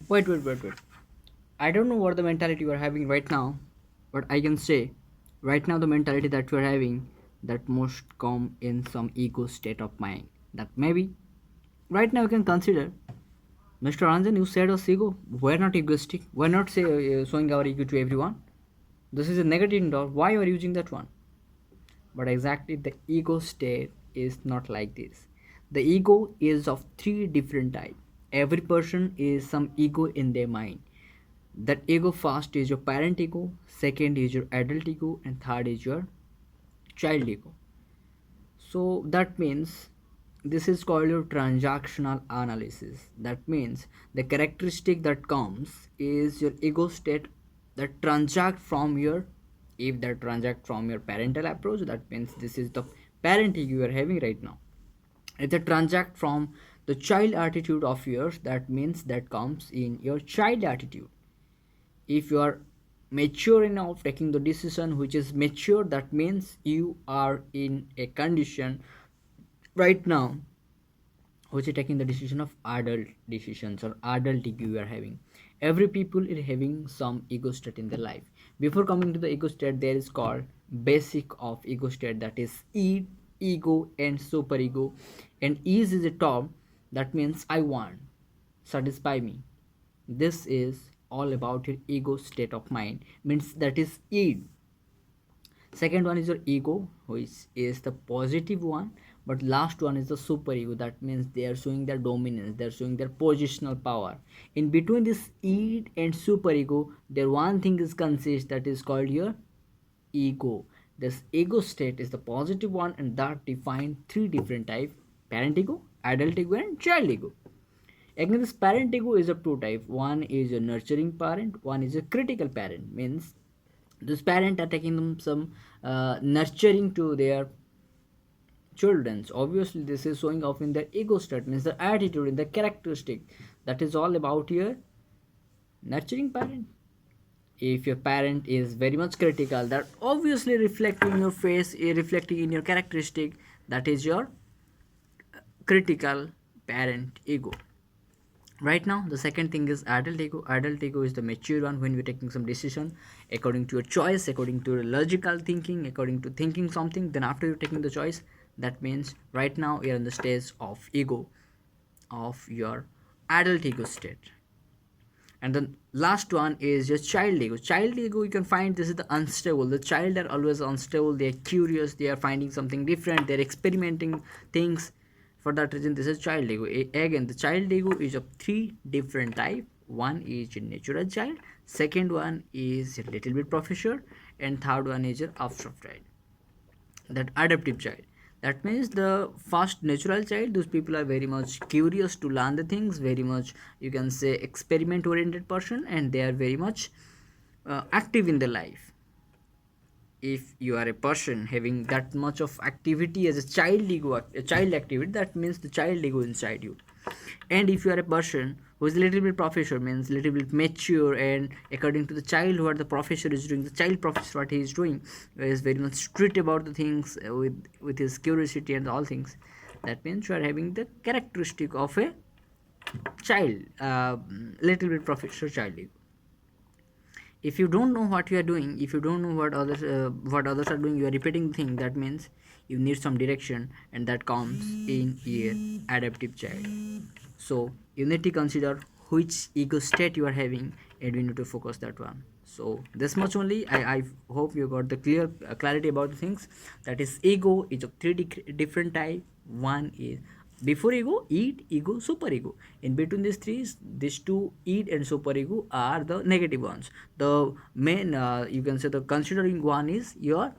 Wait. I don't know what the mentality you are having right now, but I can say right now the mentality that you are having that must come in some ego state of mind. That maybe right now you can consider Mr. Ranjan, you said us ego. We're not egoistic. We're not showing our ego to everyone. This is a negative thought. Why you are using that one? But exactly the ego state is not like this. The ego is of three different types. Every person is some ego in their mind. That ego first is your parent ego, second is your adult ego, and third is your child ego. So that means this is called your transactional analysis. That means the characteristic that comes is your ego state that transact from your, if that transact from your parental approach, that means this is the parent ego you are having right now. If it transact from the child attitude of yours, that means that comes in your child attitude. If you are mature enough taking the decision which is mature, that means you are in a condition right now which is taking the decision of adult decisions or adult ego you are having. Every people is having some ego state in their life. Before coming to the ego state, there is called basic of ego state, that is id, ego and super ego. And is a term that means I want, satisfy me. This is all about your ego state of mind, means that is id. Second one is your ego, which is the positive one, but last one is the super ego. That means they are showing their dominance, they are showing their positional power. In between this id and super ego, there one thing is consist, that is called your ego. This ego state is the positive one, and that define three different type: parent ego, adult ego, and child ego. Again, this parent ego is of two type. One is a nurturing parent, one is a critical parent. Means this parent are taking them some nurturing to their children. Obviously this is showing off in their ego state, means the attitude in the characteristic. That is all about your nurturing parent. If your parent is very much critical, that obviously reflecting in your face, reflecting in your characteristic, that is your critical parent ego. Right now the second thing is adult ego. Adult ego is the mature one, when you're taking some decision according to your choice, according to your logical thinking, according to thinking something, then after you're taking the choice, that means right now you're in the stage of ego, of your adult ego state. And the last one is your child ego. Child ego, you can find this is the unstable. The child are always unstable, they're curious, they are finding something different, they're experimenting things. For that reason, this is child ego. Again, the child ego is of three different type. One is your natural child, second one is your little bit professor, and third one is your abstract child, that adaptive child. That means the first natural child, those people are very much curious to learn the things, very much you can say experiment oriented person, and they are very much active in their life. If you are a person having that much of activity as a child ego, a child activity, that means the child ego inside you. And if you are a person who is a little bit professor, means little bit mature, and according to the child what the professor is doing, the child professor what he is doing is very much strict about the things, with his curiosity and all things. That means you are having the characteristic of a child, little bit professor child ego. If you don't know what you are doing, if you don't know what others are doing, you are repeating the thing, that means you need some direction, and that comes in your adaptive child. So you need to consider which ego state you are having, and we need to focus that one. So this much only. I hope you got the clear clarity about the things. That is, ego is of three different type. One is before ego, id, ego, super ego. In between these three, these two, id and super ego, are the negative ones. The main, you can say the considering one is your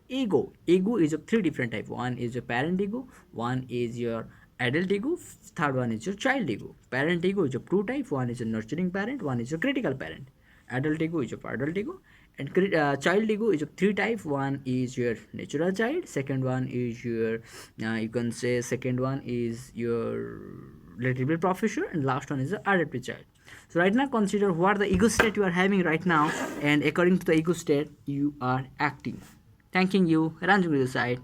ego. Ego is of three different type. One is your parent ego, one is your adult ego, third one is your child ego. Parent ego is of two type. One is a nurturing parent, one is a critical parent. Adult ego is of adult ego, and child ego is of three type. One is your natural child, second one is your you can say second one is your little bit professor, and last one is the adaptive child. So right now consider what the ego state you are having right now, and according to the ego state you are acting. Thanking you, Ranjan, to the side.